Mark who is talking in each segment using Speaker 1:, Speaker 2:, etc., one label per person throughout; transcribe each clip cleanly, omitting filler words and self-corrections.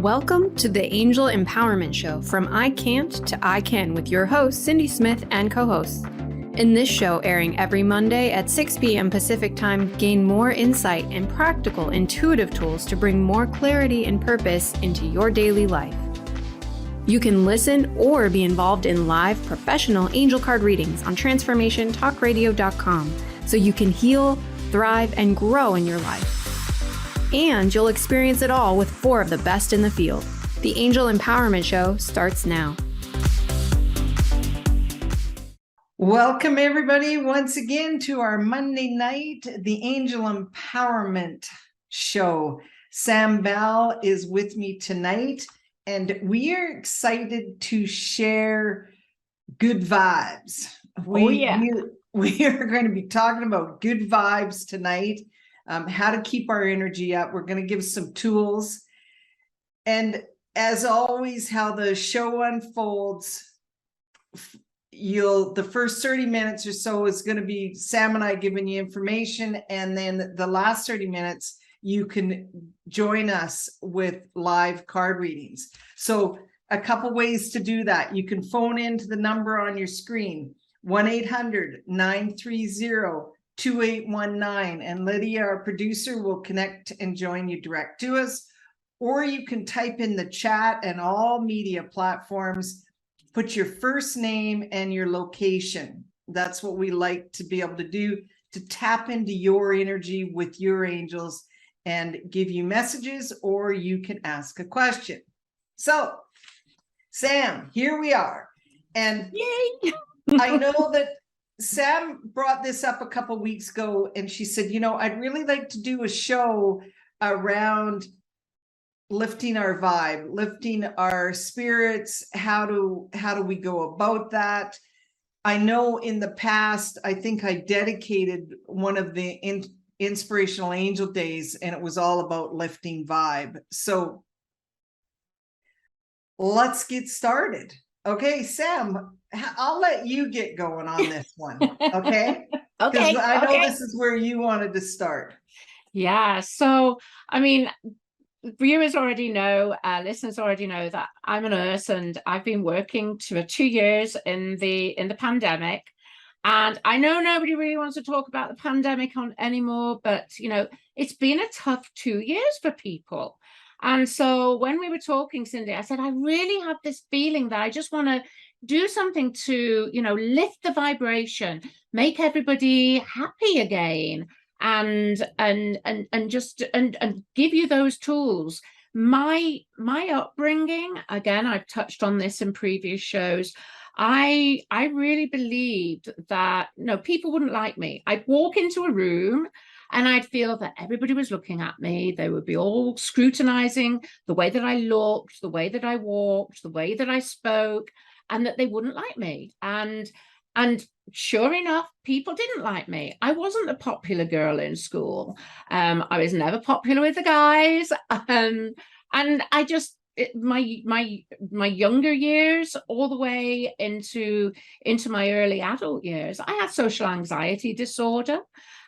Speaker 1: Welcome to the Angel Empowerment Show from I Can't to I Can with your host, Cindy Smith, and co-hosts. In this show, airing every Monday at 6 p.m. Pacific Time, gain more insight and practical, intuitive tools to bring more clarity and purpose into your daily life. You can listen or be involved in live professional angel card readings on transformationtalkradio.com so you can heal, thrive, and grow in your life. And you'll experience it all with 4 of the best in the field. The Angel Empowerment Show starts now.
Speaker 2: Welcome, everybody, once again to our Monday night, the Angel Empowerment Show. Sam Bell is with me tonight, and we are excited to share good vibes. We are going to be talking about good vibes tonight. How to keep our energy up. We're going to give some tools. And as always, how the show unfolds, the first 30 minutes or so is going to be Sam and I giving you information. And then the last 30 minutes, you can join us with live card readings. So a couple ways to do that. You can phone into the number on your screen, 1-800-930-2819, and Lydia, our producer, will connect and join you direct to us. Or you can type in the chat and all media platforms, put your first name and your location. That's what we like to be able to do, to tap into your energy with your angels and give you messages, or you can ask a question. So, Sam, here we are. And yay! I know that Sam brought this up a couple weeks ago, and she said, I'd really like to do a show around lifting our vibe, lifting our spirits. How do we go about that? I know in the past, I think I dedicated one of the inspirational angel days, and it was all about lifting vibe. So let's get started. Okay, Sam, I'll let you get going on this one. Okay.
Speaker 3: Okay.
Speaker 2: I know this is where you wanted to start.
Speaker 3: Yeah. So, I mean, viewers already know, listeners already know that I'm a nurse, and I've been working for 2 years in the pandemic. And I know nobody really wants to talk about the pandemic anymore, but it's been a tough 2 years for people. And so when we were talking, Cindy, I said, I really have this feeling that I just want to do something to, lift the vibration, make everybody happy again, and just give you those tools. My upbringing, again, I've touched on this in previous shows. I really believed that people wouldn't like me. I'd walk into a room and I'd feel that everybody was looking at me. They would be all scrutinizing the way that I looked, the way that I walked, the way that I spoke, and that they wouldn't like me. And sure enough, people didn't like me. I wasn't the popular girl in school. I was never popular with the guys. And I just, my younger years, all the way into my early adult years, I had social anxiety disorder.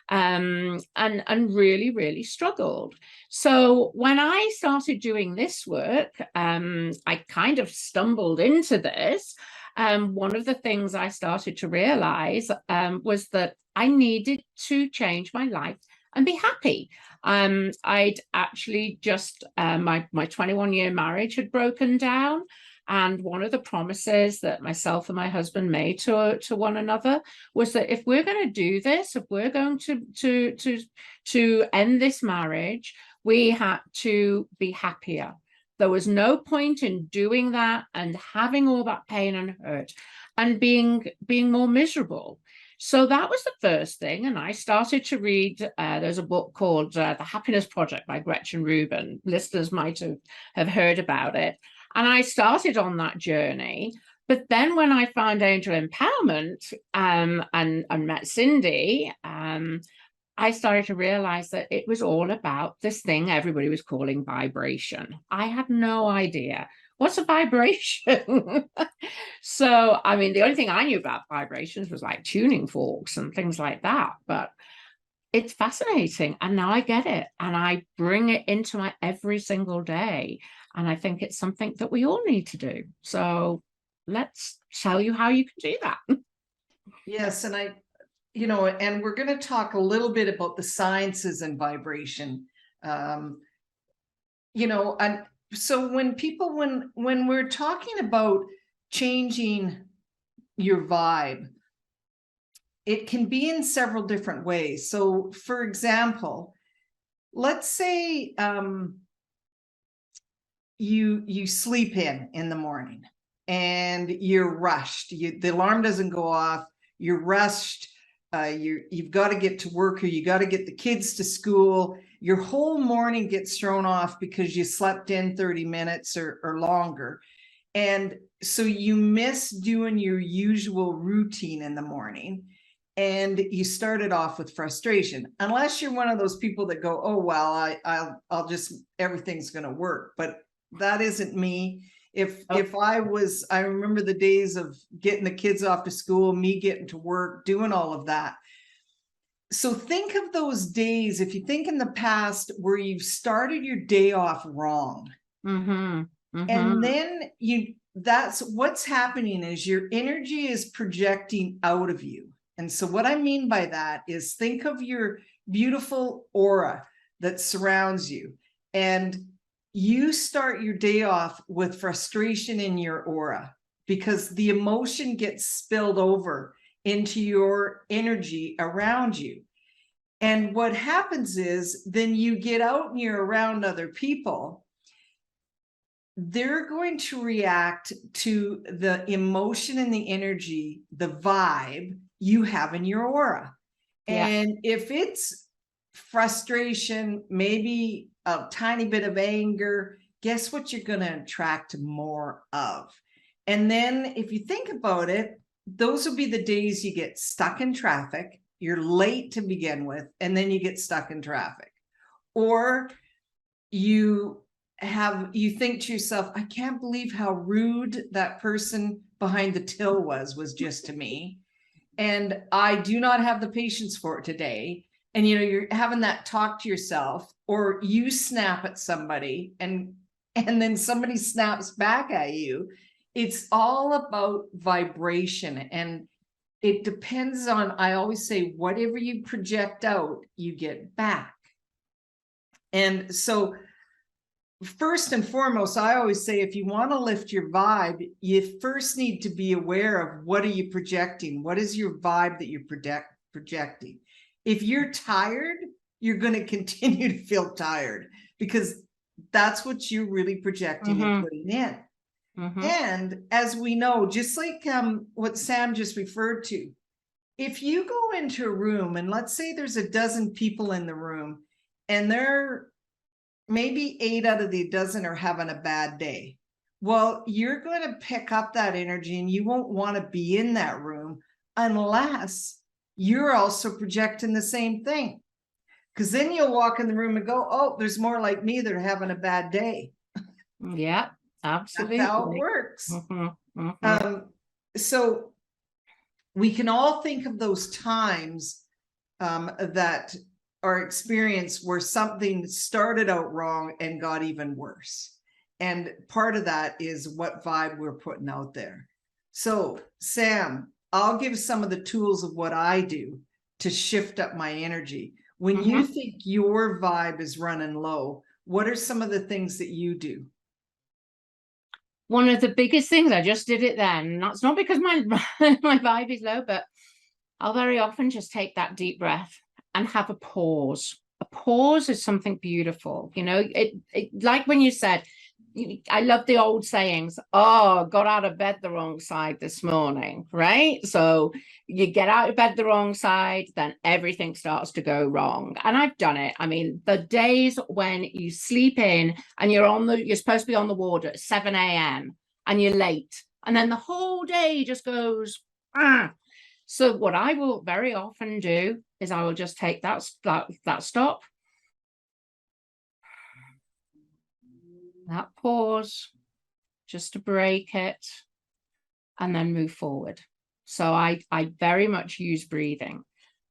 Speaker 3: And really, really struggled. So when I started doing this work, I kind of stumbled into this. One of the things I started to realize was that I needed to change my life and be happy. I'd actually just, my 21-year marriage had broken down. And one of the promises that myself and my husband made to one another was that if we're going to do this, if we're going to end this marriage, we had to be happier. There was no point in doing that and having all that pain and hurt and being more miserable. So that was the first thing. And I started to read, there's a book called The Happiness Project by Gretchen Rubin. Listeners might have heard about it. And I started on that journey. But then when I found Angel Empowerment and met Cindy, I started to realize that it was all about this thing everybody was calling vibration. I had no idea. What's a vibration? So, I mean, the only thing I knew about vibrations was like tuning forks and things like that. But it's fascinating. And now I get it. And I bring it into my every single day. And I think it's something that we all need to do. So let's tell you how you can do that.
Speaker 2: Yes, and and we're going to talk a little bit about the sciences and vibration. And so when we're talking about changing your vibe, it can be in several different ways. So, for example, let's say you sleep in the morning and you're rushed. The alarm doesn't go off. You're rushed. You've got to get to work, or you got to get the kids to school. Your whole morning gets thrown off because you slept in 30 minutes or longer. And so you miss doing your usual routine in the morning, and you started off with frustration, unless you're one of those people that go, oh, well, I'll just, everything's going to work. But that isn't me. If I remember the days of getting the kids off to school, me getting to work, doing all of that. So think of those days, if you think in the past, where you've started your day off wrong. And then that's what's happening is your energy is projecting out of you. And so what I mean by that is, think of your beautiful aura that surrounds you, and you start your day off with frustration in your aura because the emotion gets spilled over into your energy around you. And what happens is, then you get out and you're around other people. They're going to react to the emotion and the energy, the vibe you have in your aura.
Speaker 3: Yeah.
Speaker 2: And if it's frustration, maybe a tiny bit of anger, guess what you're going to attract more of? And then if you think about it, those will be the days you get stuck in traffic. You're late to begin with, and then you get stuck in traffic. Or you think to yourself, I can't believe how rude that person behind the till was just to me, and I do not have the patience for it today. And you're having that talk to yourself, or you snap at somebody and then somebody snaps back at you. It's all about vibration, and it depends on, I always say, whatever you project out, you get back. And so first and foremost, I always say, if you want to lift your vibe, you first need to be aware of, what are you projecting? What is your vibe that you're projecting? If you're tired, you're going to continue to feel tired, because that's what you're really projecting and putting in. And as we know, just like what Sam just referred to, if you go into a room and let's say there's a dozen people in the room, and they're maybe 8 out of the dozen are having a bad day, well, you're going to pick up that energy, and you won't want to be in that room unless you're also projecting the same thing. Because then you'll walk in the room and go, oh, there's more like me that are having a bad day.
Speaker 3: Yeah, absolutely.
Speaker 2: That's how it works. So we can all think of those times that are experienced where something started out wrong and got even worse. And part of that is what vibe we're putting out there. So Sam, I'll give some of the tools of what I do to shift up my energy. When you think your vibe is running low, what are some of the things that you do?
Speaker 3: One of the biggest things, I just did it then. That's not because my my vibe is low, but I'll very often just take that deep breath and have a pause. A pause is something beautiful. It like when you said, I love the old sayings, oh, got out of bed the wrong side this morning, right? So you get out of bed the wrong side, then everything starts to go wrong. And I've done it. I mean, the days when you sleep in and you're supposed to be on the ward at 7 a.m. and you're late, and then the whole day just goes, ah. So what I will very often do is I will just take that stop, that pause, just to break it, and then move forward. So I very much use breathing.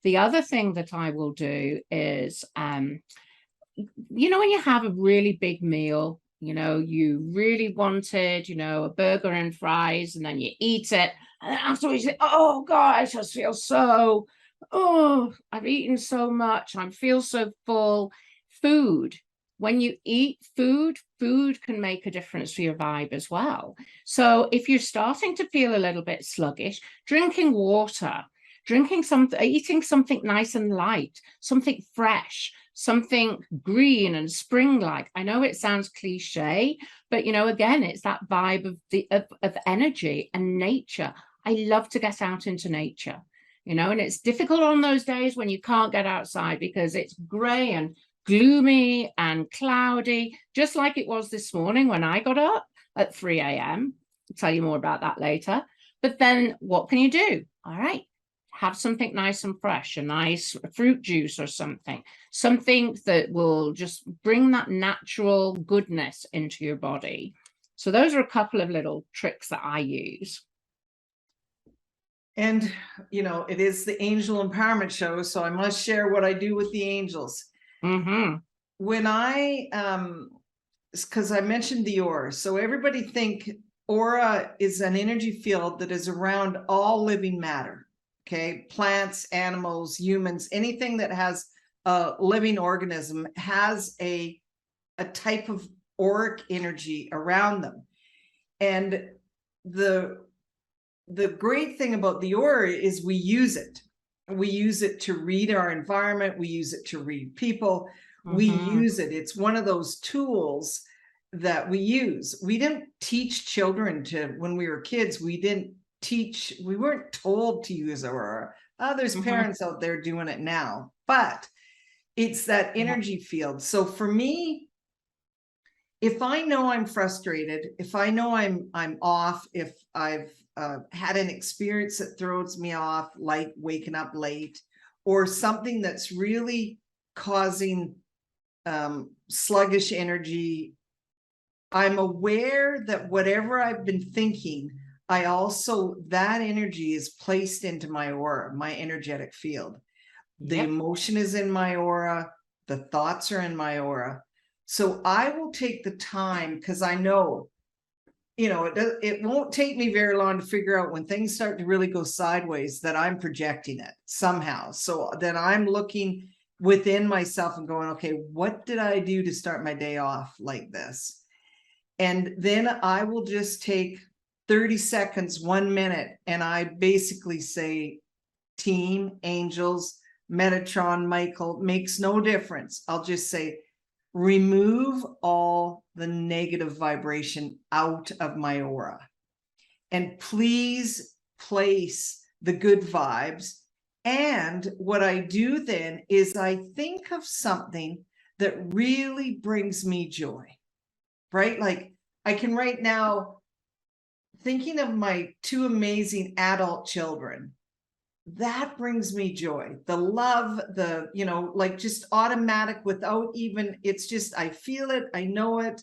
Speaker 3: The other thing that I will do is, when you have a really big meal You know, you really wanted, you know, a burger and fries, and then you eat it, and then afterwards you say, oh God, I just feel so, oh, I've eaten so much, I feel so full. Food, when you eat food, food can make a difference for your vibe as well. So if you're starting to feel a little bit sluggish, drinking water, drinking something, eating something nice and light, something fresh, something green and spring-like. I know it sounds cliche, but you know, again, it's that vibe of of energy and nature. I love to get out into nature, you know, and it's difficult on those days when you can't get outside because it's gray and gloomy and cloudy, just like it was this morning when I got up at 3 a.m. I'll tell you more about that later. But then what can you do? All right, have something nice and fresh, a nice fruit juice or something that will just bring that natural goodness into your body. So those are a couple of little tricks that I use.
Speaker 2: And, you know, it is the Angel Empowerment Show, so I must share what I do with the angels.
Speaker 3: Mm-hmm.
Speaker 2: When because I mentioned the aura, so everybody think aura is an energy field that is around all living matter, okay? Plants, animals, humans, anything that has a living organism has a type of auric energy around them. And the great thing about the aura is we use it. We use it to read our environment. We use it to read people. We use it. It's one of those tools that we use. We didn't teach children to, when we were kids, we weren't told to use aura. There's parents out there doing it now, but it's that energy field. So for me, if I know I'm frustrated, if I know I'm off, if I've had an experience that throws me off, like waking up late, or something that's really causing sluggish energy, I'm aware that whatever I've been thinking, that energy is placed into my aura, my energetic field. The emotion is in my aura, the thoughts are in my aura. So I will take the time, because I know, you know, it won't take me very long to figure out when things start to really go sideways that I'm projecting it somehow. So then I'm looking within myself and going, okay, what did I do to start my day off like this? And then I will just take 30 seconds, 1 minute, and I basically say, team, angels, Metatron, Michael, makes no difference. I'll just say, remove all the negative vibration out of my aura. And please place the good vibes. And what I do then is I think of something that really brings me joy, right? Like I can right now, thinking of my 2 amazing adult children, that brings me joy. The love, the, you know, like just automatic without even, it's just, I feel it, I know it,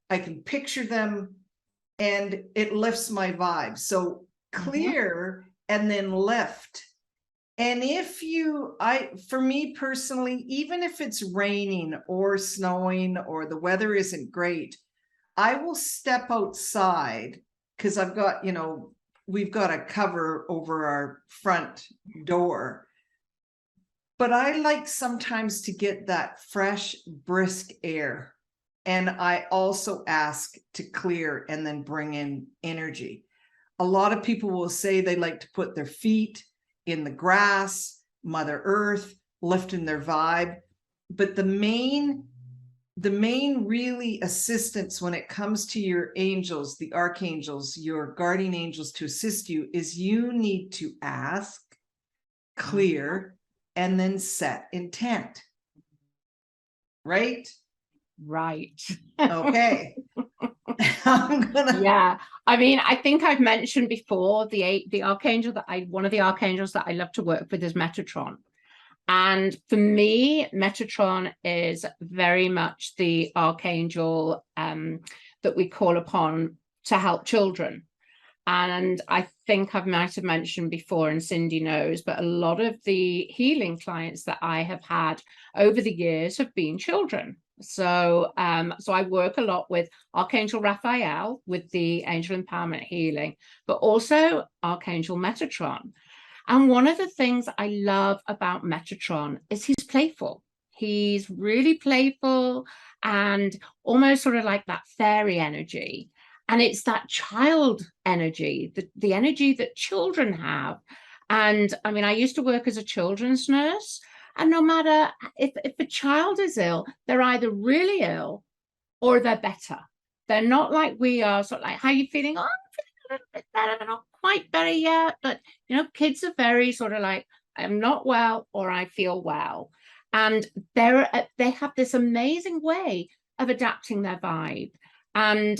Speaker 2: I can picture them, and it lifts my vibe. So clear and then lift. And for me personally, even if it's raining or snowing or the weather isn't great, I will step outside because I've got, you know, we've got a cover over our front door. But I like sometimes to get that fresh, brisk air. And I also ask to clear and then bring in energy. A lot of people will say they like to put their feet in the grass, Mother Earth, lifting their vibe. But the main really assistance when it comes to your angels, the archangels, your guardian angels to assist you, is you need to ask, clear, and then set intent. Right?
Speaker 3: Right.
Speaker 2: Okay.
Speaker 3: Yeah. I mean, I think I've mentioned before the archangel one of the archangels that I love to work with is Metatron. And for me, Metatron is very much the archangel that we call upon to help children. And I think I might have mentioned before, and Cindy knows, but a lot of the healing clients that I have had over the years have been children. So, so I work a lot with Archangel Raphael with the Angel Empowerment Healing, but also Archangel Metatron. And one of the things I love about Metatron is he's playful. He's really playful and almost sort of like that fairy energy. And it's that child energy, the energy that children have. And I mean, I used to work as a children's nurse. And no matter if a child is ill, they're either really ill or they're better. They're not like we are, sort of like, how are you feeling? Oh, I'm feeling a little bit better, but not quite better yet. But, you know, kids are very sort of like, I'm not well or I feel well. And they have this amazing way of adapting their vibe. And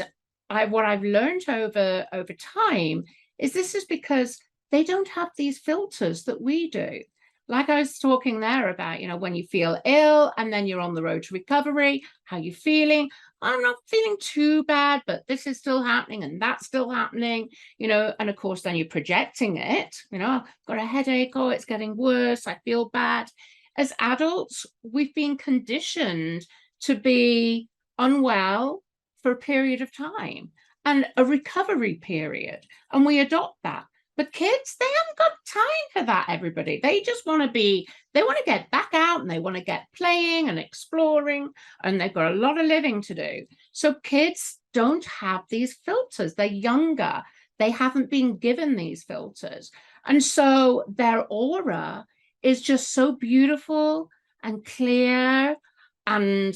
Speaker 3: what I've learned over time is this is because they don't have these filters that we do. Like I was talking there about, you know, when you feel ill and then you're on the road to recovery, how you feeling? I'm not feeling too bad, but this is still happening and that's still happening, you know, and of course, then you're projecting it, you know, I've got a headache, oh, it's getting worse, I feel bad. As adults, we've been conditioned to be unwell for a period of time and a recovery period, and we adopt that. But kids, they haven't got time for that, everybody. They just want to they want to get back out and they want to get playing and exploring, and they've got a lot of living to do. So kids don't have these filters. They're younger. They haven't been given these filters. And so their aura is just so beautiful and clear. And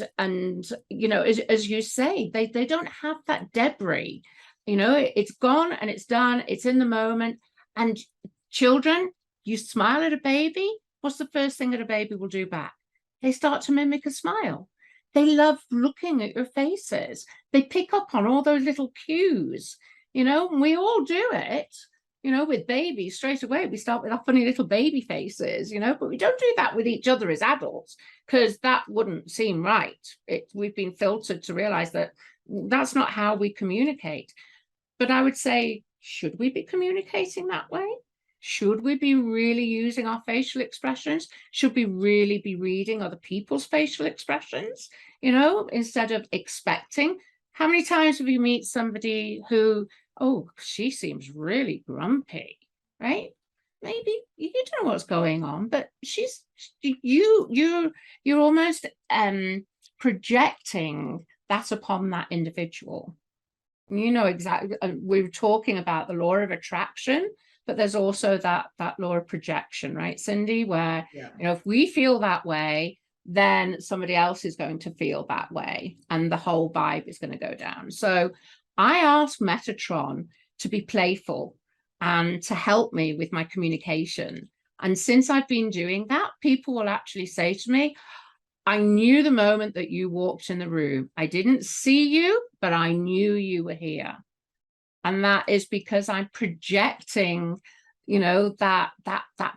Speaker 3: you know, as you say, they don't have that debris. You know, it's gone and it's done. It's in the moment. And children, you smile at a baby. What's the first thing that a baby will do back? They start to mimic a smile. They love looking at your faces. They pick up on all those little cues. You know, and we all do it. You know, with babies straight away, we start with our funny little baby faces, you know, but we don't do that with each other as adults because that wouldn't seem right. We've been filtered to realize that that's not how we communicate. But I would say, should we be communicating that way? Should we be really using our facial expressions? Should we really be reading other people's facial expressions, you know, instead of expecting? How many times have you meet somebody who, oh, she seems really grumpy, right? Maybe you don't know what's going on, but you're almost projecting that upon that individual. You know, exactly. We were talking about the law of attraction, but there's also that law of projection, right, Cindy, where, you know, if we feel that way, then somebody else is going to feel that way and the whole vibe is going to go down. So I asked Metatron to be playful and to help me with my communication. And since I've been doing that, people will actually say to me, I knew the moment that you walked in the room. I didn't see you, but I knew you were here. And that is because I'm projecting, you know, that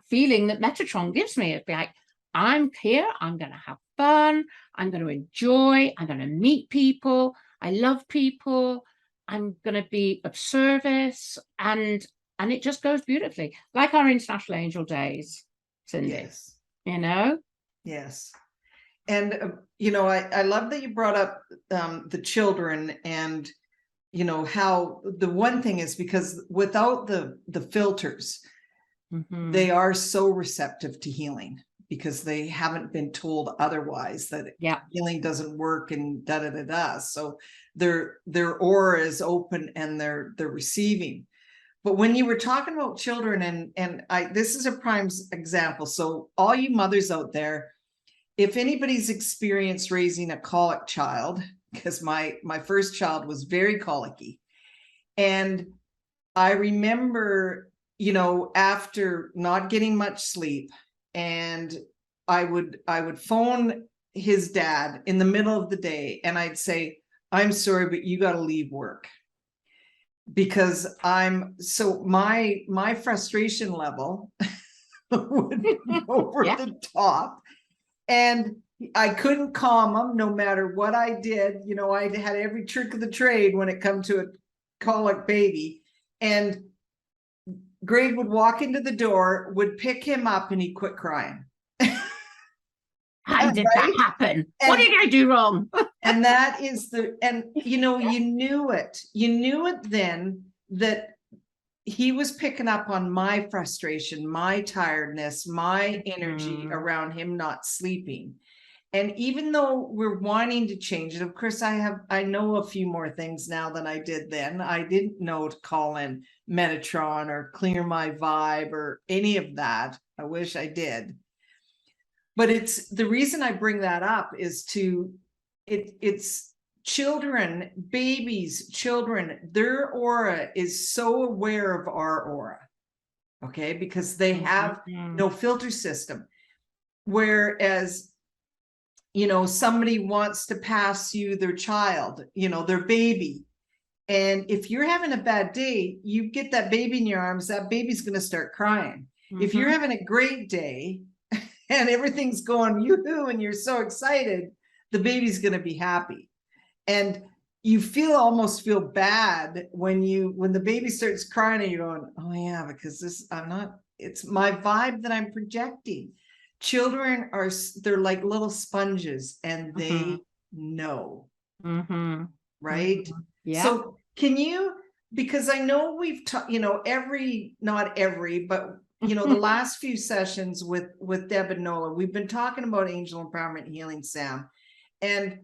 Speaker 3: feeling that Metatron gives me. It'd be like, I'm here, I'm going to have fun, I'm going to enjoy, I'm going to meet people, I love people, I'm going to be of service, and it just goes beautifully, like our International Angel Days, Cindy.
Speaker 2: Yes.
Speaker 3: You know?
Speaker 2: Yes. And, you know, I love that you brought up the children, and, you know, how the one thing is because without the filters, they are so receptive to healing because they haven't been told otherwise that healing doesn't work and da-da-da-da. So their aura is open and they're receiving. But when you were talking about children, and this is a prime example. So all you mothers out there, if anybody's experienced raising a colic child, because my first child was very colicky, and I remember, you know, after not getting much sleep, and I would phone his dad in the middle of the day and I'd say, I'm sorry, but you got to leave work, because my frustration level would be over the top, and I couldn't calm him no matter what I did. You know, I had every trick of the trade when it come to a colic baby, and Greg would walk into the door, would pick him up, and he'd quit crying.
Speaker 3: I did
Speaker 2: right?
Speaker 3: that happen? What did I do wrong?
Speaker 2: And that is you knew it then, that he was picking up on my frustration, my tiredness, my energy around him not sleeping. And even though we're wanting to change it, of course, I know a few more things now than I did then. I didn't know to call in Metatron or clear my vibe or any of that. I wish I did. But it's the reason I bring that up is it's children, babies, children, their aura is so aware of our aura. Okay, because they have no filter system. Whereas somebody wants to pass you their child, their baby. And if you're having a bad day, you get that baby in your arms, that baby's going to start crying. If you're having a great day and everything's going yoo-hoo and you're so excited, the baby's going to be happy. And you almost feel bad when the baby starts crying and you're going, oh yeah, because it's my vibe that I'm projecting. Children they're like little sponges and they know, right?
Speaker 3: Yeah.
Speaker 2: So can you, because I know we've talked, not every, but the last few sessions with Deb and Nola, we've been talking about angel empowerment healing, Sam. And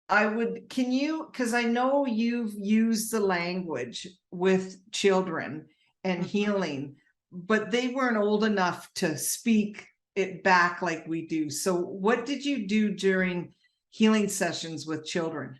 Speaker 2: because I know you've used the language with children and healing, but they weren't old enough to speak it back like we do. So what did you do during healing sessions with children?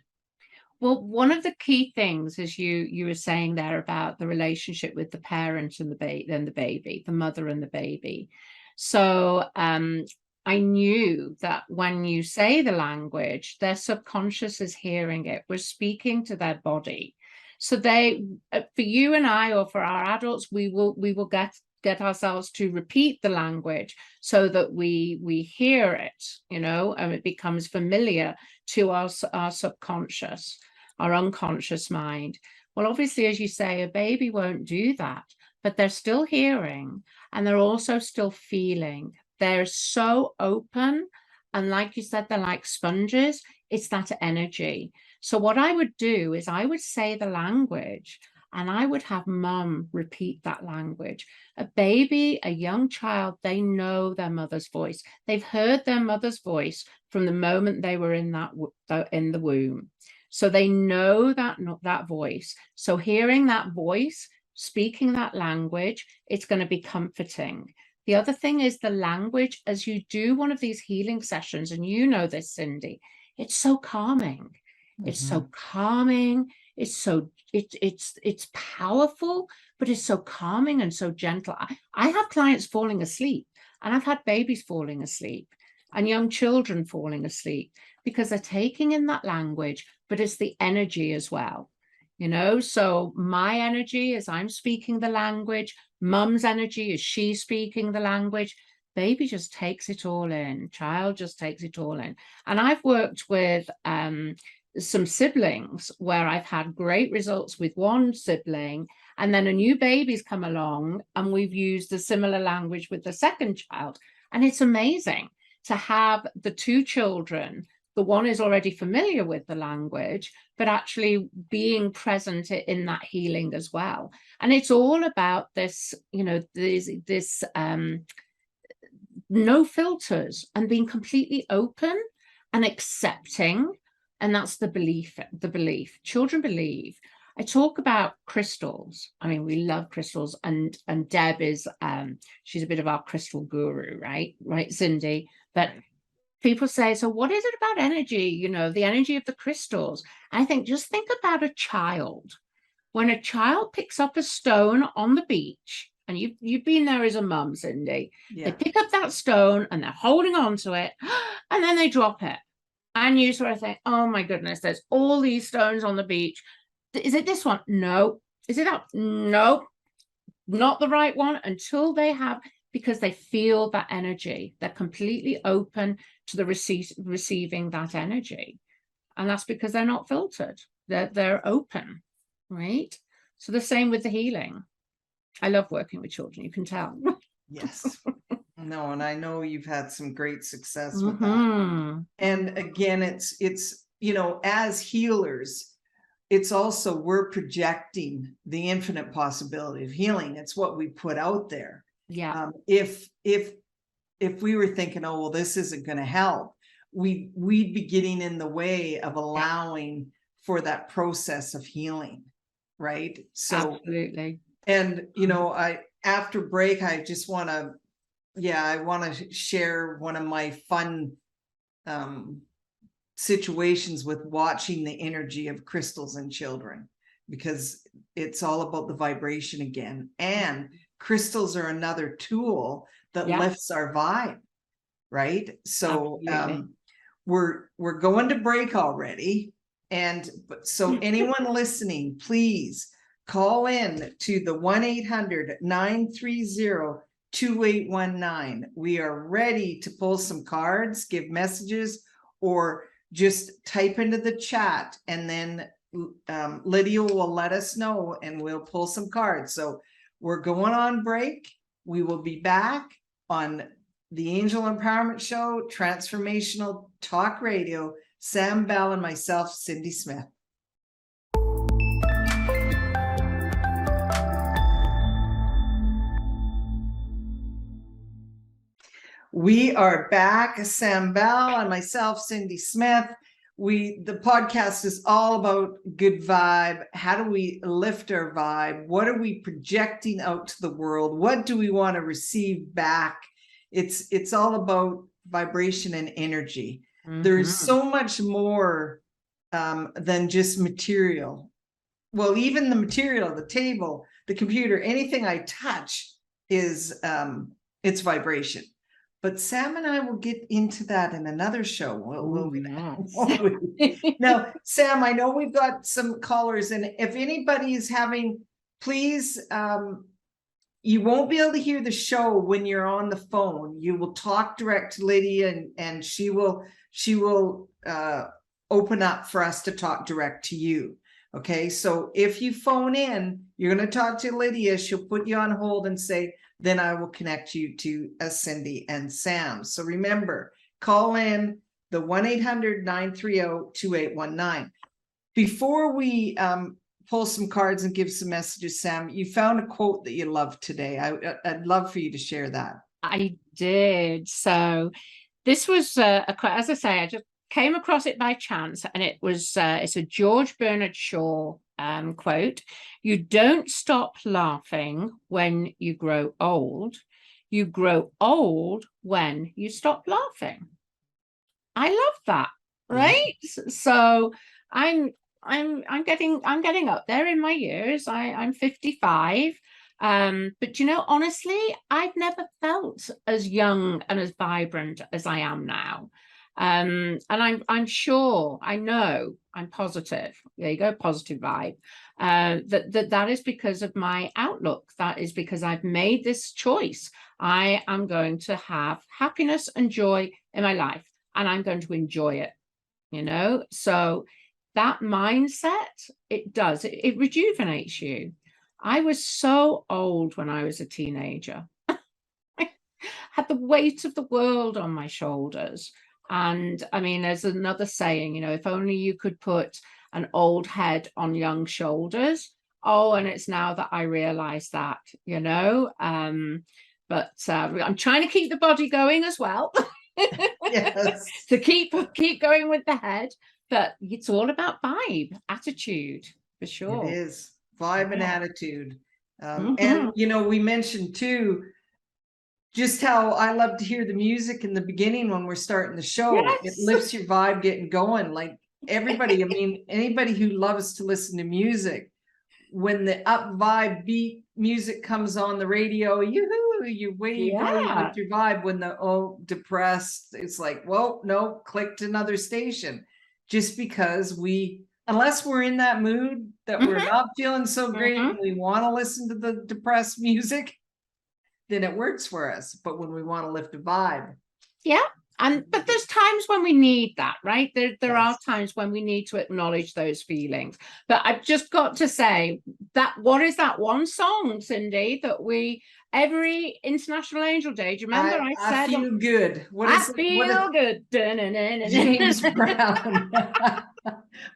Speaker 3: Well, one of the key things is you were saying there about the relationship with the parent and the baby, the mother and the baby. So I knew that when you say the language, their subconscious is hearing it. We're speaking to their body. So for you and I, or for our adults, we will get ourselves to repeat the language so that we hear it, and it becomes familiar to our subconscious, our unconscious mind. Well, obviously, as you say, a baby won't do that, but they're still hearing and they're also still feeling. They're so open. And like you said, they're like sponges. It's that energy. So what I would do is I would say the language and I would have mum repeat that language. A baby, a young child, they know their mother's voice. They've heard their mother's voice from the moment they were in the womb. So they know that voice. So hearing that voice, speaking that language, it's going to be comforting. The other thing is the language, as you do one of these healing sessions, and you know this, Cindy, it's so calming. It's so calming. It's powerful, but it's so calming and so gentle. I have clients falling asleep, and I've had babies falling asleep and young children falling asleep because they're taking in that language, but it's the energy as well. So my energy is I'm speaking the language, mum's energy is she speaking the language, baby just takes it all in, child just takes it all in. And I've worked with some siblings where I've had great results with one sibling, and then a new baby's come along and we've used a similar language with the second child. And it's amazing to have the two children. The one is already familiar with the language, but actually being present in that healing as well. And it's all about this, this no filters and being completely open and accepting. And that's the belief. Children believe. I talk about crystals. I mean, we love crystals, and Deb is she's a bit of our crystal guru, right, Cindy? But people say, so what is it about energy? The energy of the crystals. I think just think about a child. When a child picks up a stone on the beach, and you've been there as a mum, Cindy. Yeah. They pick up that stone and they're holding on to it, and then they drop it. And you sort of think, oh my goodness, there's all these stones on the beach. Is it this one? No. Is it that? No, not the right one, until they have, because they feel that energy. They're completely open to the receiving that energy. And that's because they're not filtered. They're open, right? So the same with the healing. I love working with children, you can tell.
Speaker 2: Yes. No, and I know you've had some great success with that.
Speaker 3: Mhm.
Speaker 2: And again, it's, as healers, it's also, we're projecting the infinite possibility of healing. It's what we put out there.
Speaker 3: Yeah,
Speaker 2: If we were thinking, oh, well, this isn't going to help, we'd be getting in the way of allowing for that process of healing. Right. So,
Speaker 3: absolutely.
Speaker 2: and, after break, I just want to, I want to share one of my fun situations with watching the energy of crystals in children, because it's all about the vibration again. And crystals are another tool that
Speaker 3: Yeah.
Speaker 2: lifts our vibe, right? So
Speaker 3: Absolutely.
Speaker 2: we're going to break already. And so anyone listening, please call in to the 1-800-930-2819. We are ready to pull some cards, give messages, or just type into the chat, and then Lydia will let us know and we'll pull some cards. So we're going on break. We will be back on the Angel Empowerment Show, Transformational Talk Radio. Sam Bell and myself, Cindy Smith. We are back, Sam Bell and myself, Cindy Smith. The podcast is all about good vibe. How do we lift our vibe? What are we projecting out to the world? What do we want to receive back? It's all about vibration and energy. There's so much more than just material. Well, even the material, the table, the computer, anything I touch is it's vibration. But Sam and I will get into that in another show. Will we?
Speaker 3: Yes.
Speaker 2: Now, Sam, I know we've got some callers, and if anybody is having, please, you won't be able to hear the show when you're on the phone. You will talk direct to Lydia, and she will open up for us to talk direct to you. Okay, so if you phone in, you're going to talk to Lydia. She'll put you on hold and say, then I will connect you to Cindy and Sam. So remember, call in the 1-800-930-2819. Before we pull some cards and give some messages, Sam, you found a quote that you loved today. I'd love for you to share that.
Speaker 3: I did. So this was as I say, I just came across it by chance, and it was it's a George Bernard Shaw quote. You don't stop laughing when you grow old. You grow old when you stop laughing. I love that, right? So I'm getting up there in my years. I'm 55. But honestly, I've never felt as young and as vibrant as I am now. And I'm sure, I know, I'm positive. There you go, positive vibe. That is because of my outlook. That is because I've made this choice. I am going to have happiness and joy in my life, and I'm going to enjoy it. So that mindset, it rejuvenates you. I was so old when I was a teenager. I had the weight of the world on my shoulders. And I mean, there's another saying, if only you could put an old head on young shoulders. Oh, and it's now that I realize that, but I'm trying to keep the body going as well.
Speaker 2: Yes.
Speaker 3: To keep going with the head. But it's all about vibe, attitude, for sure.
Speaker 2: It is vibe and attitude. And, we mentioned too, just how I love to hear the music in the beginning when we're starting the show.
Speaker 3: Yes.
Speaker 2: It lifts your vibe getting going. Like everybody, I mean, anybody who loves to listen to music, when the up vibe beat music comes on the radio, you go with your vibe. When the depressed, it's like, well, no, click to another station. Just because unless we're in that mood that we're not feeling so great and we want to listen to the depressed music, then it works for us. But when we want to lift a vibe,
Speaker 3: But there's times when we need that, right? There are
Speaker 2: Yes.
Speaker 3: times when we need to acknowledge those feelings. But I've just got to say that what is that one song, Cindy, that we every International Angel Day? Do you remember I said
Speaker 2: feel good. What
Speaker 3: I
Speaker 2: is it?
Speaker 3: feel
Speaker 2: What is
Speaker 3: good.
Speaker 2: James Brown?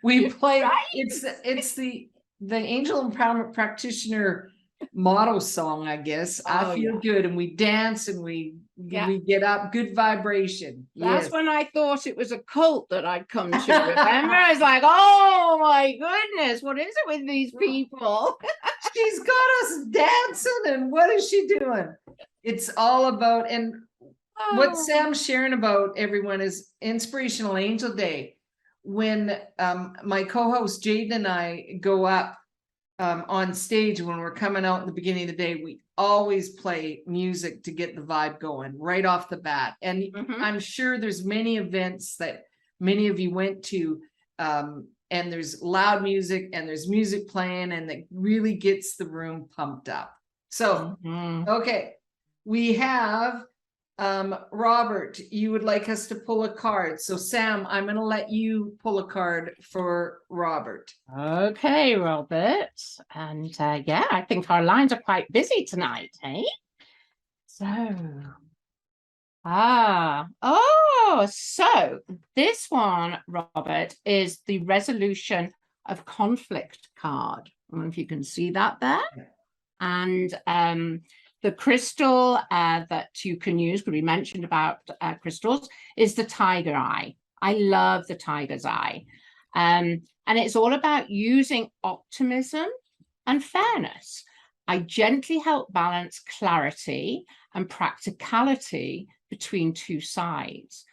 Speaker 2: We play.
Speaker 3: Right?
Speaker 2: It's the Angel Empowerment Practitioner motto song, I guess. I
Speaker 3: Oh,
Speaker 2: feel
Speaker 3: yeah.
Speaker 2: good, and we dance and we
Speaker 3: Yeah.
Speaker 2: get up. Good vibration.
Speaker 3: That's
Speaker 2: Yes.
Speaker 3: when I thought it was a cult that I'd come to. Remember, I was like, "Oh my goodness, what is it with these people?"
Speaker 2: She's got us dancing, and what is she doing? It's all about, and what
Speaker 3: Oh.
Speaker 2: Sam's sharing about, everyone, is Inspirational Angel Day. When my co-host Jaden and I go up on stage, when we're coming out in the beginning of the day, we always play music to get the vibe going right off the bat. And I'm sure there's many events that many of you went to, and there's loud music and there's music playing, and that really gets the room pumped up. So, okay, we have Robert, you would like us to pull a card. So Sam, I'm going to let you pull a card for Robert.
Speaker 3: Okay, Robert. And yeah, I think our lines are quite busy tonight, eh? So, so this one, Robert, is the resolution of conflict card. I don't know if you can see that there. And the crystal that you can use, because we mentioned about crystals, is the tiger eye. I love the tiger's eye. And it's all about using optimism and fairness. I gently help balance clarity and practicality between two sides.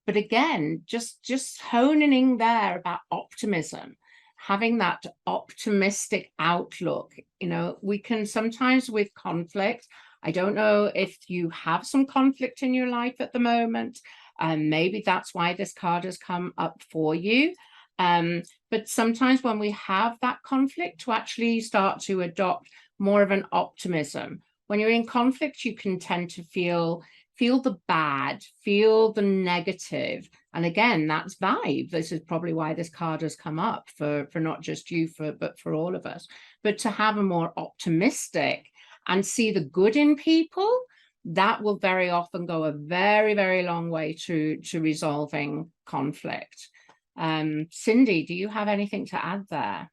Speaker 3: But again, just honing in there about optimism, having that optimistic outlook. You know, we can sometimes with conflict, I don't know if you have some conflict in your life at the moment, and maybe that's why this card has come up for you. But sometimes when we have that conflict, to actually start to adopt more of an optimism. When you're in conflict, you can tend to feel the bad, feel the negative. And again, that's vibe. This is probably why this card has come up for not just you, but for all of us. But to have a more optimistic and see the good in people, that will very often go a very, very long way to resolving conflict. Cindy, do you have anything to add there?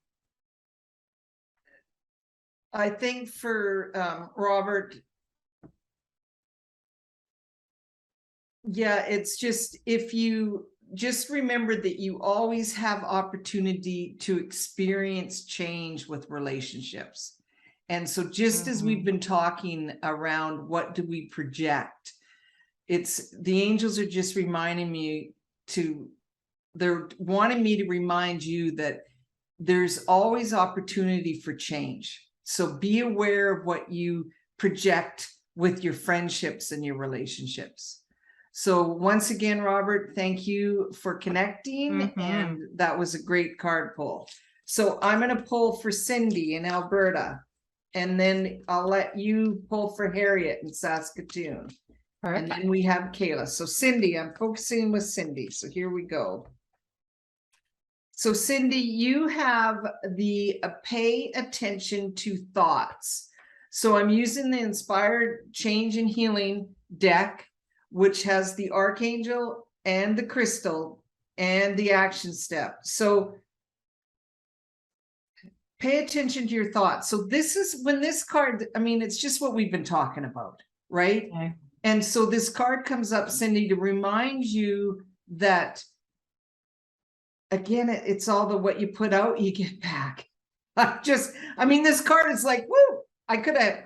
Speaker 2: I think for Robert, yeah, it's just, if you just remember that you always have opportunity to experience change with relationships. And so just as we've been talking around what do we project, it's the angels are just reminding me they're wanting me to remind you that there's always opportunity for change. So be aware of what you project with your friendships and your relationships. So once again, Robert, thank you for connecting. And that was a great card pull. So I'm going to pull for Cindy in Alberta, and then I'll let you pull for Harriet in Saskatoon. Perfect. And then we have Kayla. So Cindy, I'm focusing with Cindy. So here we go. So Cindy, you have the pay attention to thoughts. So I'm using the Inspired Change and Healing deck, which has the Archangel and the crystal and the action step. So pay attention to your thoughts. So this is when this card, I mean, it's just what we've been talking about, right? Okay. And so this card comes up, Cindy, to remind you that, again, it's all the what you put out, you get back. I mean, this card is like, woo, I could have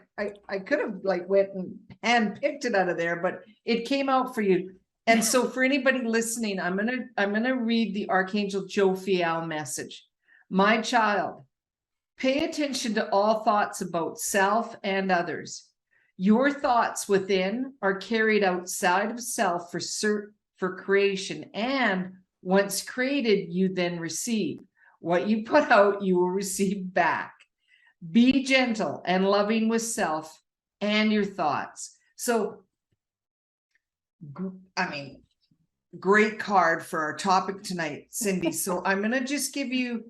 Speaker 2: like went and picked it out of there, but it came out for you. And so for anybody listening, I'm gonna read the Archangel Jophiel message. My child, pay attention to all thoughts about self and others. Your thoughts within are carried outside of self for creation, and once created, you then receive. What you put out, you will receive back. Be gentle and loving with self and your thoughts. So, I mean, great card for our topic tonight, Cindy. So I'm going to just give you,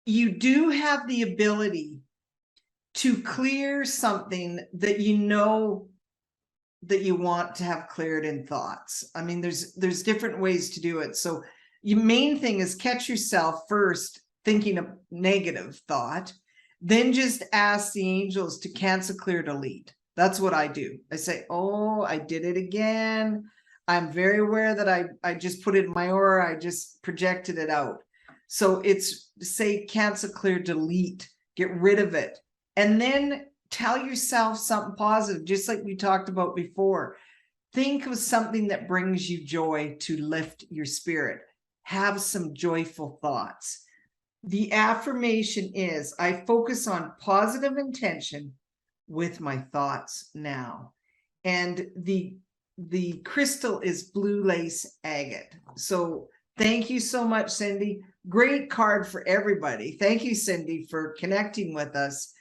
Speaker 2: you do have the ability to clear something that you know that you want to have cleared in thoughts. I mean, there's different ways to do it. So your main thing is catch yourself first thinking a negative thought, then just ask the angels to cancel, clear, delete. That's what I do. I say, oh, I did it again. I'm very aware that I just put it in my aura. I just projected it out. So it's say cancel, clear, delete, get rid of it. And then tell yourself something positive, just like we talked about before. Think of something that brings you joy to lift your spirit. Have some joyful thoughts. The affirmation is, I focus on positive intention with my thoughts now. And the crystal is blue lace agate. So thank you so much, Cindy. Great card for everybody. Thank you, Cindy, for connecting with us,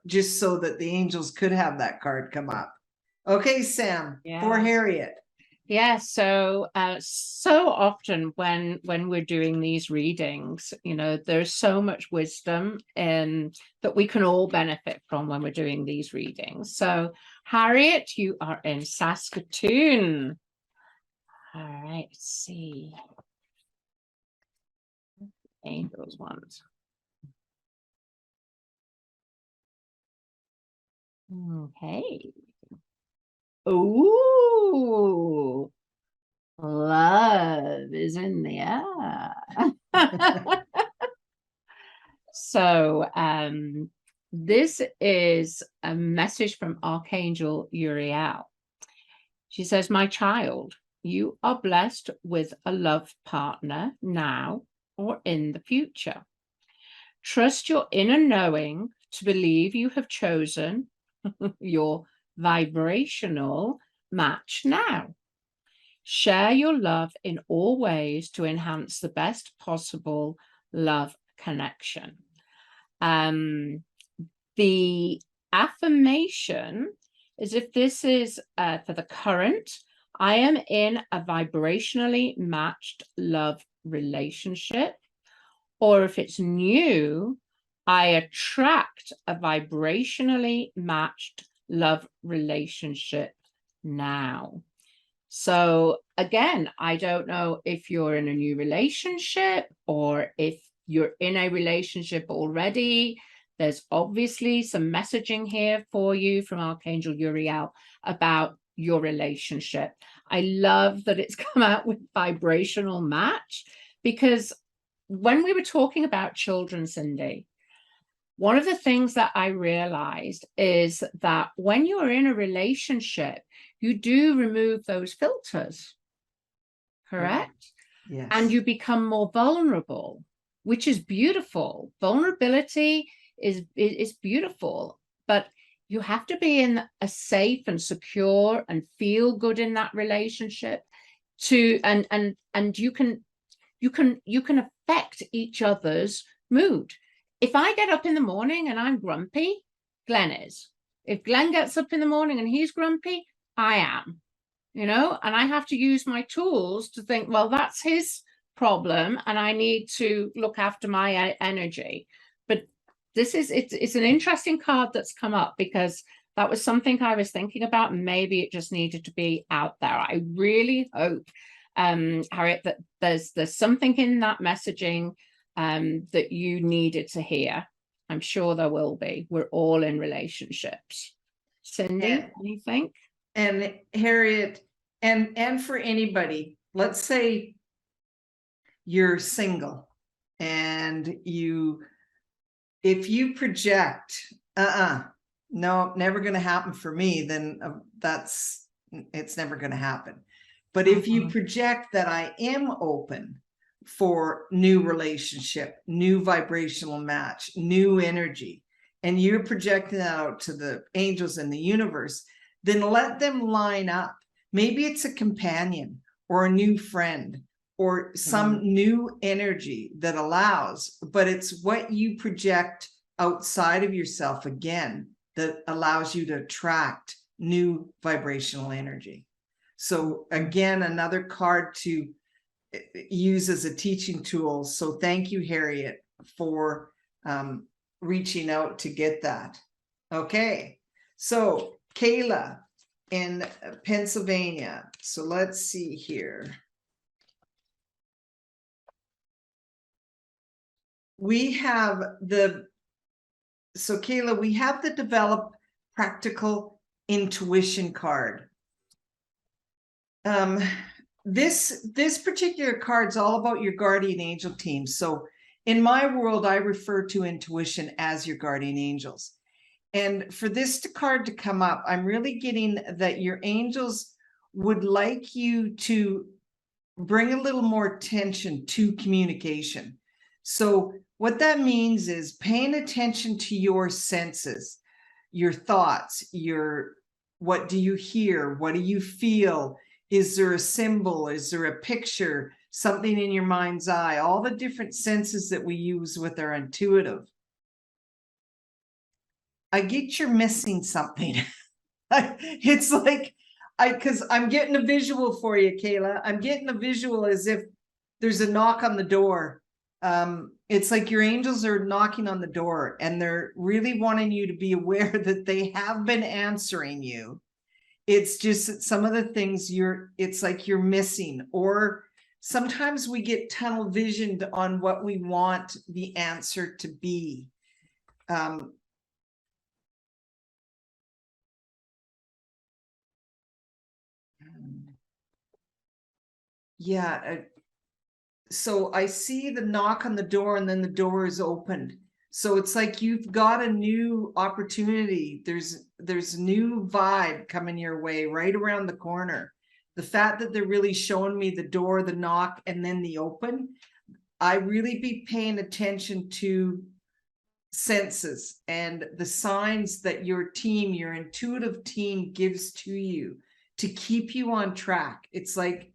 Speaker 2: just so that the angels could have that card come up. Okay, Sam, for Harriet.
Speaker 3: Yeah, so so often when we're doing these readings, you know, there's so much wisdom that we can all benefit from when we're doing these readings. So Harriet, you are in Saskatoon. All right, let's see. Angels ones. Okay. Ooh, love is in the air. So this is a message from Archangel Uriel. She says, my child, you are blessed with a love partner now or in the future. Trust your inner knowing to believe you have chosen your vibrational match now. Share your love in all ways to enhance the best possible love connection. The affirmation is, if this is for the current, I am in a vibrationally matched love relationship, or if it's new, I attract a vibrationally matched love relationship now. So again, I don't know if you're in a new relationship or if you're in a relationship already. There's obviously some messaging here for you from Archangel Uriel about your relationship. I love that it's come out with vibrational match, because when we were talking about children, Cindy, one of the things that I realized is that when you're in a relationship, you do remove those filters, correct?
Speaker 2: Yes.
Speaker 3: And you become more vulnerable, which is beautiful. Vulnerability is beautiful, but you have to be in a safe and secure and feel good in that relationship and you can affect each other's mood. If I get up in the morning and I'm grumpy, Glenn is. If Glenn gets up in the morning and he's grumpy, I am, you know, and I have to use my tools to think, well, that's his problem and I need to look after my energy. But it's an interesting card that's come up, because that was something I was thinking about, and maybe it just needed to be out there. I really hope, Harriet, that there's something in that messaging that you needed to hear. I'm sure there will be. We're all in relationships. Cindy, anything?
Speaker 2: And Harriet, and for anybody, let's say you're single and if you project, no, never going to happen for me, then it's never going to happen. But if you project that I am open for new relationship, new vibrational match, new energy, and you're projecting that out to the angels in the universe, then let them line up. Maybe it's a companion or a new friend or some new energy that allows, but it's what you project outside of yourself again that allows you to attract new vibrational energy. So again, another card to use as a teaching tool. So thank you, Harriet, for reaching out to get that. Okay, so Kayla in Pennsylvania. So let's see here. We have so Kayla, we have the develop practical intuition card. This particular card is all about your guardian angel team. So in my world, I refer to intuition as your guardian angels. And for this card to come up, I'm really getting that your angels would like you to bring a little more attention to communication. So what that means is paying attention to your senses, your thoughts, what do you hear? What do you feel? Is there a symbol? Is there a picture? Something in your mind's eye? All the different senses that we use with our intuitive. I get you're missing something. It's like, because I'm getting a visual for you, Kayla. I'm getting a visual as if there's a knock on the door. It's like your angels are knocking on the door and they're really wanting you to be aware that they have been answering you. It's just that some of the things it's like you're missing, or sometimes we get tunnel visioned on what we want the answer to be. Yeah. So I see the knock on the door and then the door is opened. So it's like you've got a new opportunity. There's new vibe coming your way right around the corner. The fact that they're really showing me the door, the knock, and then the open, I really be paying attention to senses and the signs that your team, your intuitive team, gives to you to keep you on track. It's like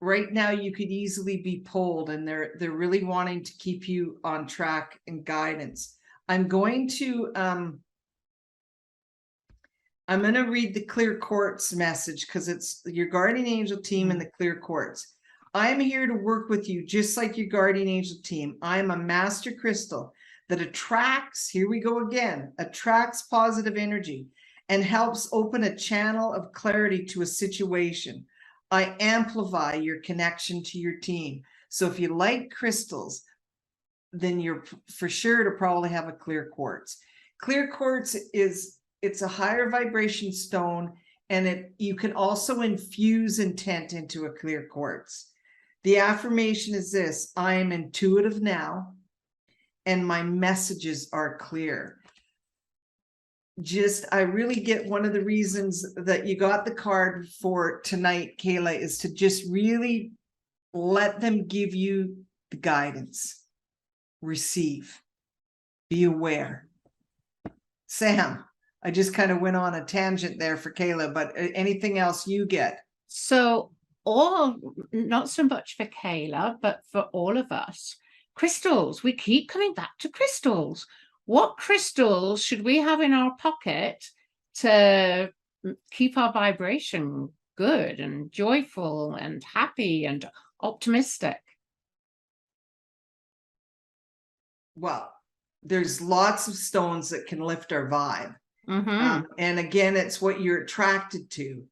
Speaker 2: right now you could easily be pulled, and they're really wanting to keep you on track and guidance. I'm going to read the clear quartz message because it's your guardian angel team and the clear quartz. I am here to work with you just like your guardian angel team. I am a master crystal that attracts, here we go again, attracts positive energy and helps open a channel of clarity to a situation. I amplify your connection to your team. So if you like crystals, then you're for sure to probably have a clear quartz. Clear quartz it's a higher vibration stone, and you can also infuse intent into a clear quartz. The affirmation is this: I am intuitive now, and my messages are clear. I really get one of the reasons that you got the card for tonight, Kayla, is to just really let them give you the guidance. Receive. Be aware. Sam, I just kind of went on a tangent there for Kayla, but anything else you get?
Speaker 3: So, not so much for Kayla, but for all of us, crystals. We keep coming back to crystals. What crystals should we have in our pocket to keep our vibration good and joyful and happy and optimistic?
Speaker 2: Well, there's lots of stones that can lift our vibe. And again, it's what you're attracted to.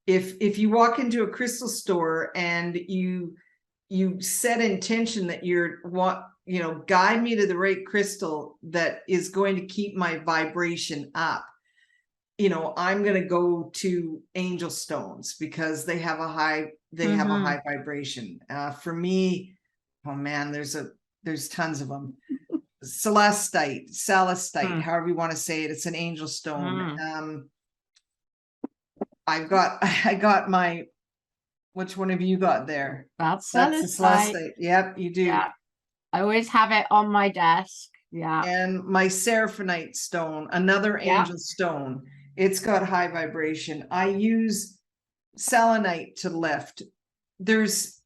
Speaker 2: If you walk into a crystal store and you set intention that guide me to the right crystal that is going to keep my vibration up, I'm going to go to angel stones because they have a high vibration. For me, oh man, there's tons of them. Celestite, however you want to say it. It's an angel stone. I got my, which one have you got there?
Speaker 3: That's
Speaker 2: the celestite. Yep, you do.
Speaker 3: Yeah. I always have it on my desk. Yeah.
Speaker 2: And my seraphonite stone, another angel stone. It's got high vibration. I use selenite to lift. There's,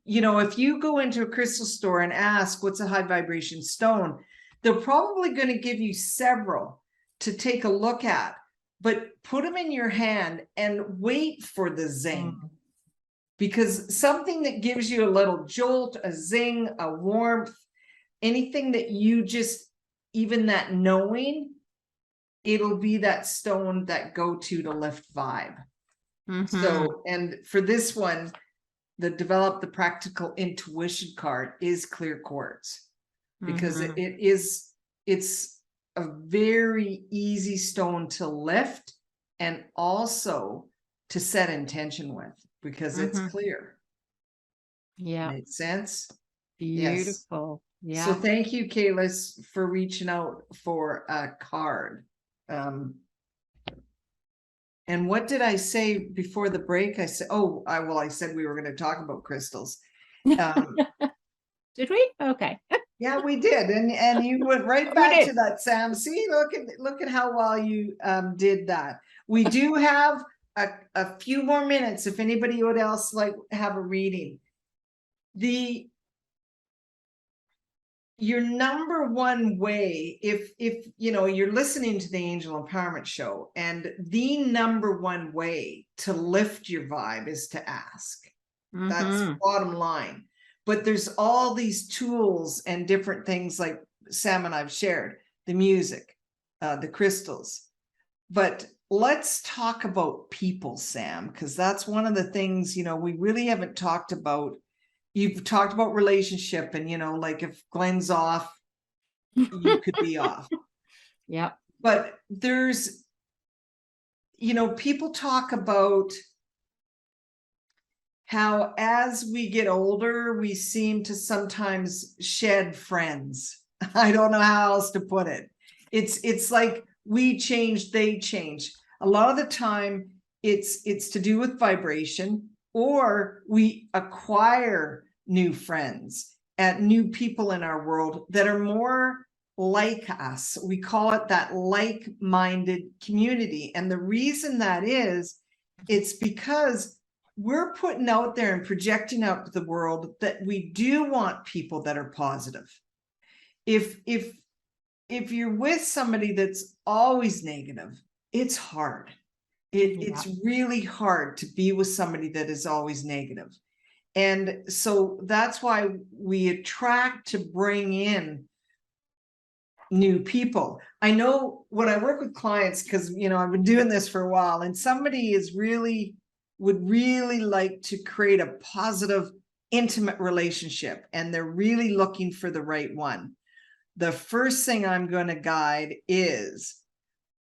Speaker 2: if you go into a crystal store and ask what's a high vibration stone, they're probably going to give you several to take a look at. but put them in your hand and wait for the zing. Because something that gives you a little jolt, a zing, a warmth, anything that you just, even that knowing, it'll be that stone that go to lift vibe. So, and for this one, the develop the practical intuition card is clear quartz, because it's a very easy stone to lift and also to set intention with, because it's clear.
Speaker 3: Yeah.
Speaker 2: Makes sense?
Speaker 3: Beautiful.
Speaker 2: Yes.
Speaker 3: Yeah.
Speaker 2: So thank you, Kaylis, for reaching out for a card. And what did I say before the break? I said, I said we were going to talk about crystals.
Speaker 3: Did we? Okay.
Speaker 2: Yeah, we did. And you went right back to that, Sam. See, look at how well you did that. We do have a few more minutes if anybody would else like have a reading. Your number one way, if you know you're listening to the Angel Empowerment Show, and the number one way to lift your vibe is to ask. That's bottom line. But there's all these tools and different things like Sam and I've shared, the music, the crystals. But let's talk about people, Sam, because that's one of the things, you know, we really haven't talked about. You've talked about relationship, and, you know, like if Glenn's off, you could be off.
Speaker 3: Yeah.
Speaker 2: But there's, you know, people talk about how as we get older, we seem to sometimes shed friends. I don't know how else to put it. It's like we change, they change. A lot of the time it's to do with vibration, or we acquire new friends and new people in our world that are more like us. We call it that like-minded community. And the reason that is, it's because we're putting out there and projecting out to the world that we do want people that are positive. If you're with somebody that's always negative, it's hard. It's really hard to be with somebody that is always negative. And so that's why we attract to bring in new people. I know when I work with clients, because, you know, I've been doing this for a while, and somebody would really like to create a positive, intimate relationship, and they're really looking for the right one. The first thing I'm going to guide is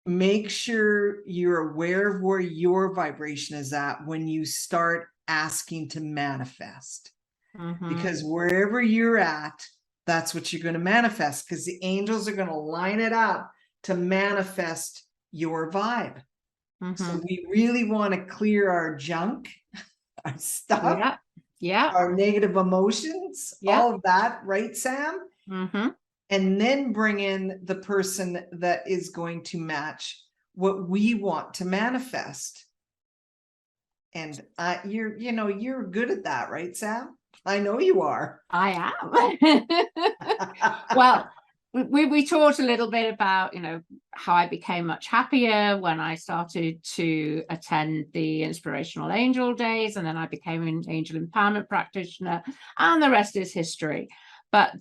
Speaker 2: make sure you're aware of where your vibration is at when you start asking to manifest. Because wherever you're at, that's what you're going to manifest, because the angels are going to line it up to manifest your vibe. So we really want to clear our junk, our stuff, our negative emotions, all of that, right, Sam? And then bring in the person that is going to match what we want to manifest. And you're good at that, right, Sam? I know you are.
Speaker 3: I am. Well, we talked a little bit about, you know, how I became much happier when I started to attend the Inspirational Angel Days, and then I became an angel empowerment practitioner, and the rest is history. But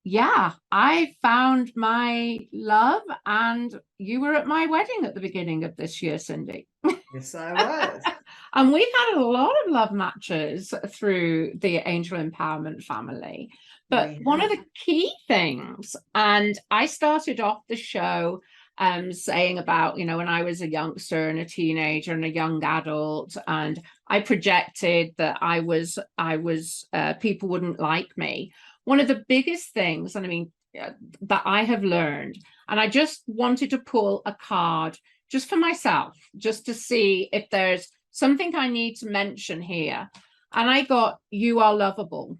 Speaker 3: yeah, I found my love, and you were at my wedding at the beginning of this year, Cindy.
Speaker 2: Yes, I was.
Speaker 3: And we've had a lot of love matches through the Angel Empowerment family. But one of the key things, and I started off the show saying about, you know, when I was a youngster and a teenager and a young adult, and I projected that I was people wouldn't like me. One of the biggest things, and I mean, that I have learned, and I just wanted to pull a card just for myself, just to see if there's something I need to mention here. And I got, you are lovable.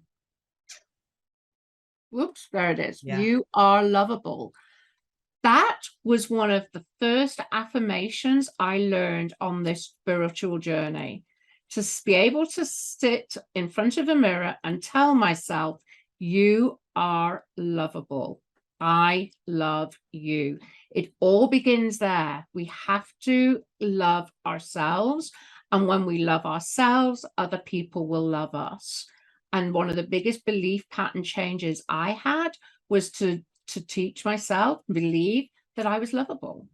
Speaker 3: Whoops, there it is. Yeah. You are lovable. That was one of the first affirmations I learned on this spiritual journey, to be able to sit in front of a mirror and tell myself, you are lovable. I love you. It all begins there. We have to love ourselves. And when we love ourselves, other people will love us. And one of the biggest belief pattern changes I had was to teach myself, believe that I was lovable.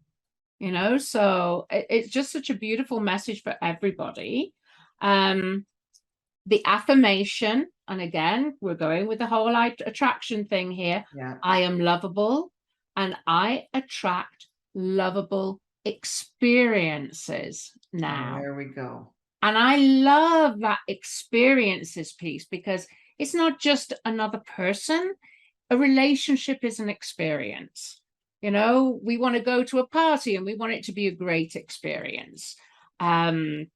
Speaker 3: So it's just such a beautiful message for everybody. The affirmation, and again, we're going with the whole attraction thing here.
Speaker 2: Yeah.
Speaker 3: I am lovable, and I attract lovable experiences now.
Speaker 2: There we go.
Speaker 3: And I love that experiences piece, because it's not just another person. A relationship is an experience. We want to go to a party and we want it to be a great experience. I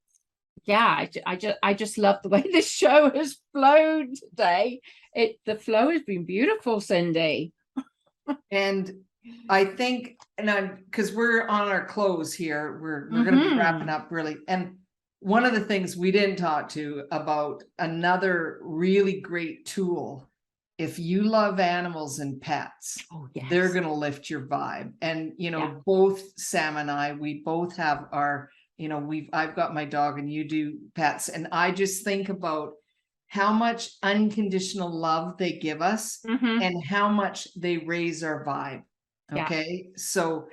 Speaker 3: just love the way this show has flown today. The flow has been beautiful, Cindy.
Speaker 2: And I think, because we're on our close here, we're going to be wrapping up really. And one of the things we didn't talk to about, another really great tool, if you love animals and pets, they're going to lift your vibe. And, both Sam and I, we both have our, I've got my dog and you do pets. And I just think about how much unconditional love they give us and how much they raise our vibe. Okay. So,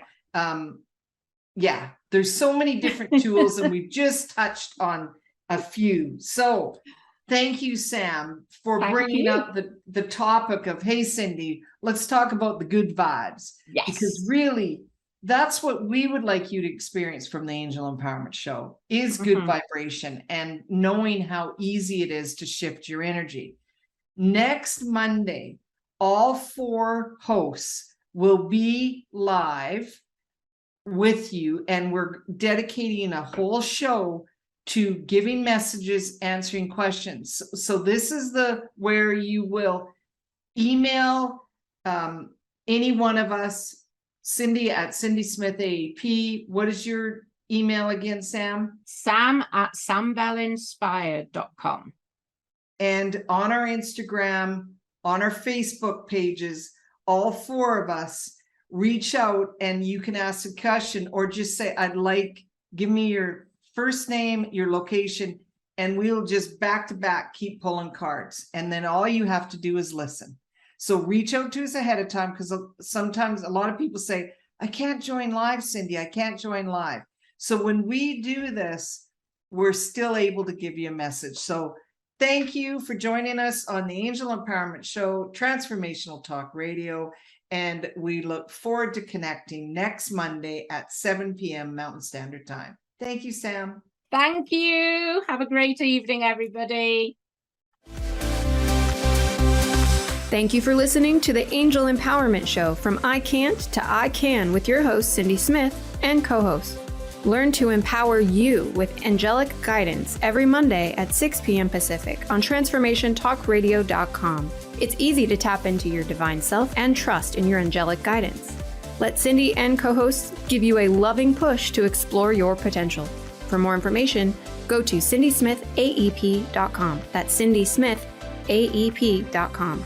Speaker 2: there's so many different tools and we've just touched on a few. So thank you, Sam, for bringing up the topic of, hey, Cindy, let's talk about the good vibes.
Speaker 3: Yes.
Speaker 2: Because really, that's what we would like you to experience from the Angel Empowerment Show, is good vibration and knowing how easy it is to shift your energy. Next Monday, all 4 hosts will be live with you, and we're dedicating a whole show to giving messages, answering questions. So this is where you will email any one of us, Cindy at Cindy Smith AEP. What is your email again, Sam? sam@sambelinspired.com. And on our Instagram, on our Facebook pages, all 4 of us reach out and you can ask a question or just say, give me your first name, your location, and we'll just back to back keep pulling cards. And then all you have to do is listen. So reach out to us ahead of time, because sometimes a lot of people say, I can't join live, Cindy. I can't join live. So when we do this, we're still able to give you a message. So thank you for joining us on the Angel Empowerment Show, Transformational Talk Radio. And we look forward to connecting next Monday at 7 p.m. Mountain Standard Time. Thank you, Sam.
Speaker 3: Thank you. Have a great evening, everybody.
Speaker 1: Thank you for listening to the Angel Empowerment Show, from I Can't to I Can, with your host, Cindy Smith, and co-host. Learn to empower you with angelic guidance every Monday at 6 p.m. Pacific on TransformationTalkRadio.com. It's easy to tap into your divine self and trust in your angelic guidance. Let Cindy and co-hosts give you a loving push to explore your potential. For more information, go to cindysmithaep.com. That's cindysmithaep.com.